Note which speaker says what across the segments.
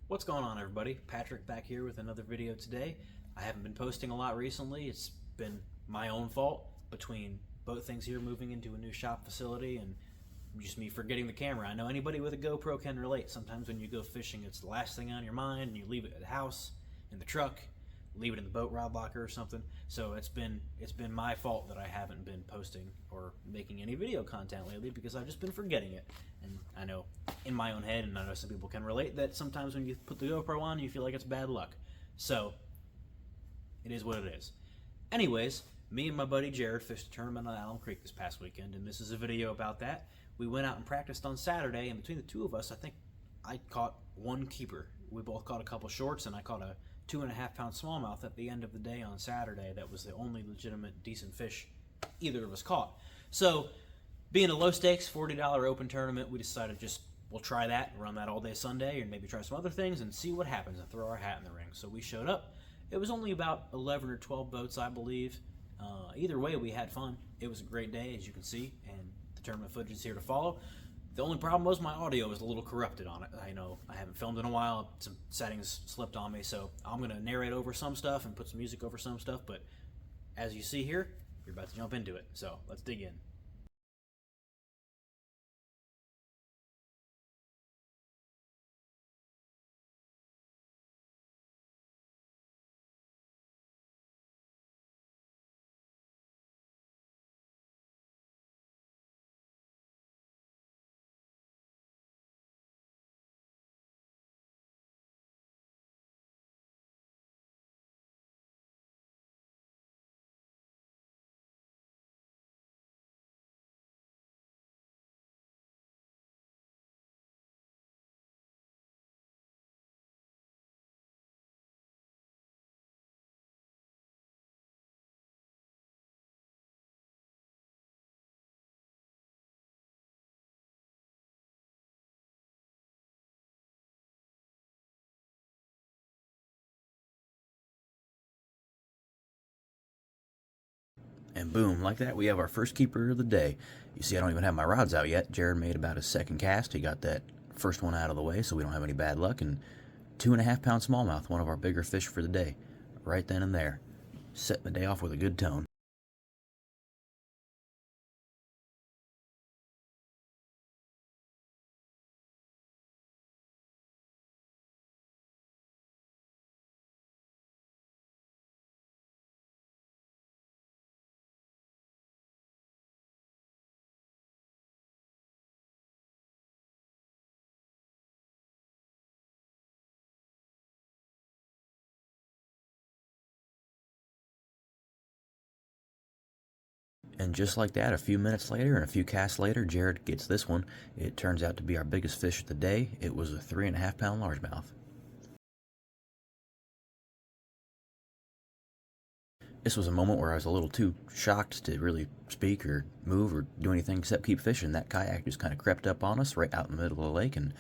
Speaker 1: What's going on, everybody? Patrick back here with another video today. I haven't been posting a lot recently. It's been my own fault between Boat Things here moving into a new shop facility and just me forgetting the camera. I know anybody with a GoPro can relate. Sometimes when you go fishing, it's the last thing on your mind and you leave it at the house, in the truck, leave it in the boat rod locker or something. So it's been my fault that I haven't been posting or making any video content lately because I've just been forgetting it. And I know in my own head, and I know some people can relate, that sometimes when you put the GoPro on, you feel like it's bad luck. So it is what it is. Anyways, me and my buddy Jared fished a tournament on Alum Creek this past weekend, and this is a video about that. We went out and practiced on Saturday, and between the two of us, I think I caught one keeper. We both caught a couple shorts, and I caught a 2.5 pound smallmouth at the end of the day on Saturday. That was the only legitimate decent fish either of us caught. So being a low stakes $40 open tournament, we decided we'll try that, run that all day Sunday, and maybe try some other things and see what happens and throw our hat in the ring. So we showed up. It was only about 11 or 12 boats, I believe. Either way, we had fun. It was a great day, as you can see, and the tournament footage is here to follow. The only problem was my audio was a little corrupted on it. I know I haven't filmed in a while. Some settings slipped on me, so I'm going to narrate over some stuff and put some music over some stuff. But as you see here, you're about to jump into it. So let's dig in. And boom, like that, we have our first keeper of the day. You see, I don't even have my rods out yet. Jared made about his second cast. He got that first one out of the way, so we don't have any bad luck. And 2.5 pound smallmouth, one of our bigger fish for the day, right then and there. Setting the day off with a good tone. And just like that, a few minutes later and a few casts later, Jared gets this one. It turns out to be our biggest fish of the day. It was a 3.5 pound largemouth. This was a moment where I was a little too shocked to really speak or move or do anything except keep fishing. That kayak just kind of crept up on us right out in the middle of the lake and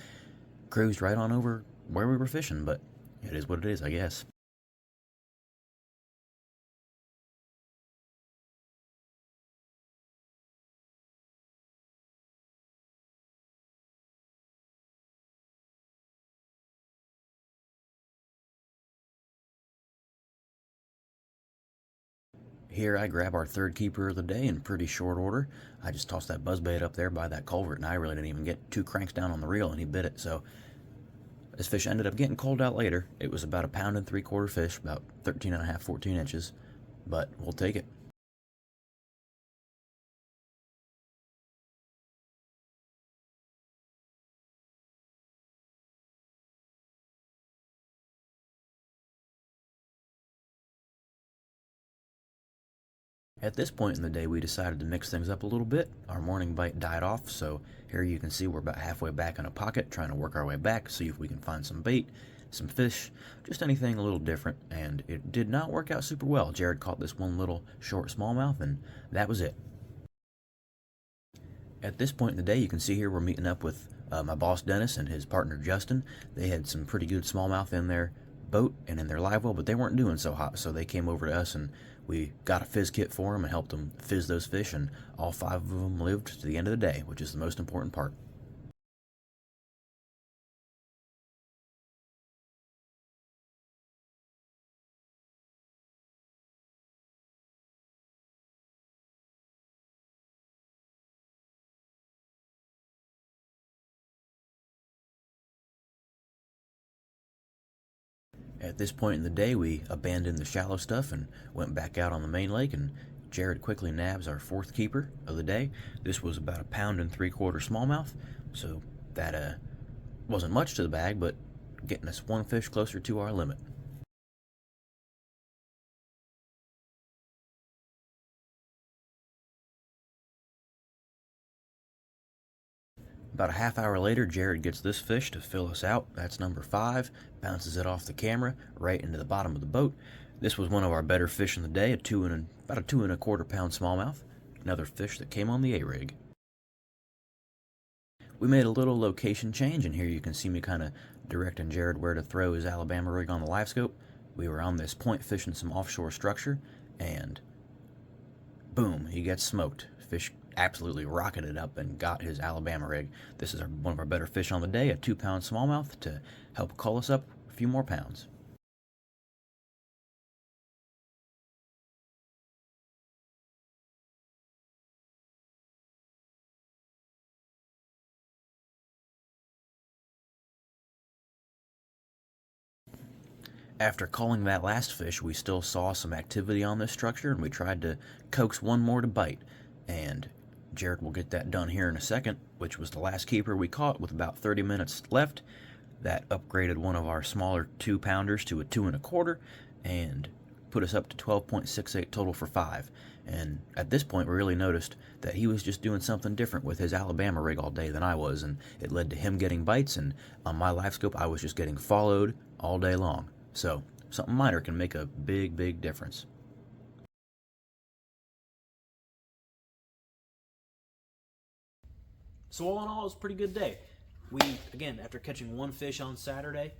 Speaker 1: cruised right on over where we were fishing, but it is what it is, I guess. Here I grab our third keeper of the day in pretty short order. I just tossed that buzzbait up there by that culvert, and I really didn't even get 2 cranks down on the reel, and he bit it. So this fish ended up getting cold out later. It was about a 1.75 pound fish, about 13.5, 14 inches, but we'll take it. At this point in the day, we decided to mix things up a little bit. Our morning bite died off, so here you can see we're about halfway back in a pocket, trying to work our way back, see if we can find some bait, some fish, just anything a little different, and it did not work out super well. Jared caught this one little short smallmouth, and that was it. At this point in the day, you can see here we're meeting up with my boss Dennis and his partner Justin. They had some pretty good smallmouth in their boat and in their live well, but they weren't doing so hot, so they came over to us and we got a fizz kit for them and helped them fizz those fish, and all 5 of them lived to the end of the day, which is the most important part.
Speaker 2: At this point in the day, we abandoned the shallow stuff and went back out on the main lake, and Jared quickly nabs our fourth keeper of the day. This was about 1.75 pound smallmouth, so that wasn't much to the bag, but getting us one fish closer to our limit. About a half hour later, Jared gets this fish to fill us out. That's number 5. Bounces it off the camera right into the bottom of the boat. This was one of our better fish in the day, about a 2.25 pound smallmouth. Another fish that came on the A-rig. We made a little location change, and here you can see me kind of directing Jared where to throw his Alabama rig on the live scope. We were on this point fishing some offshore structure, and boom, he gets smoked. Fish absolutely rocketed up and got his Alabama rig. This is one of our better fish on the day, a 2-pound smallmouth, to help call us up a few more pounds. After calling that last fish, we still saw some activity on this structure, and we tried to coax one more to bite. And Jared will get that done here in a second, which was the last keeper we caught with about 30 minutes left. That upgraded one of our smaller 2-pounders to a 2.25 and put us up to 12.68 total for 5. And at this point, we really noticed that he was just doing something different with his Alabama rig all day than I was, and it led to him getting bites, and on my live scope, I was just getting followed all day long. So, something minor can make a big, big difference.
Speaker 1: So all in all, it was a pretty good day. We, again, after catching one fish on Saturday,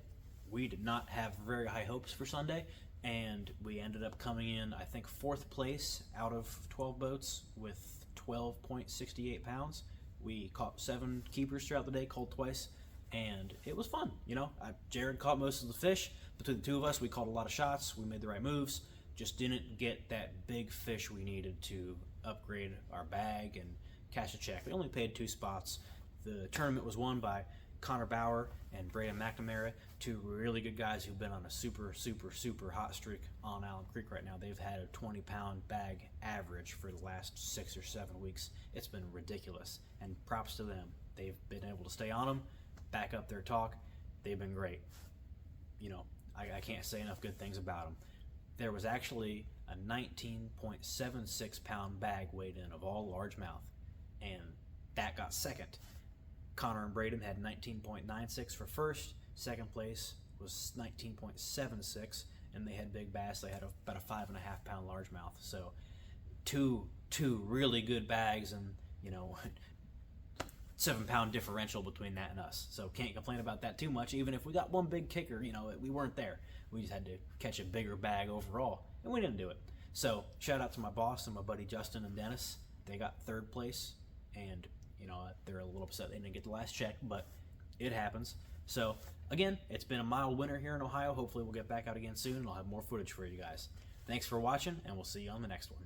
Speaker 1: we did not have very high hopes for Sunday, and we ended up coming in, I think, 4th place out of 12 boats with 12.68 pounds. We caught 7 keepers throughout the day, called twice, and it was fun. Jared caught most of the fish. Between the two of us, we caught a lot of shots. We made the right moves. Just didn't get that big fish we needed to upgrade our bag and cash a check. We only paid 2 spots. The tournament was won by Connor Bauer and Braden McNamara, 2 really good guys who've been on a super, super, super hot streak on Alum Creek right now. They've had a 20-pound bag average for the last 6 or 7 weeks. It's been ridiculous, and props to them. They've been able to stay on them, back up their talk. They've been great. I can't say enough good things about them. There was actually a 19.76 pound bag weighed in of all largemouth, and that got second. Connor and Braden had 19.96 for first. Second place was 19.76, and they had big bass. They had about a 5.5 pound largemouth. So two really good bags, and 7-pound differential between that and us. So can't complain about that too much. Even if we got one big kicker, we weren't there. We just had to catch a bigger bag overall, and we didn't do it. So shout out to my boss and my buddy Justin and Dennis. They got 3rd place, and they're a little upset they didn't get the last check, but it happens. So again, it's been a mild winter here in Ohio. Hopefully we'll get back out again soon, and I'll have more footage for you guys. Thanks for watching, and we'll see you on the next one.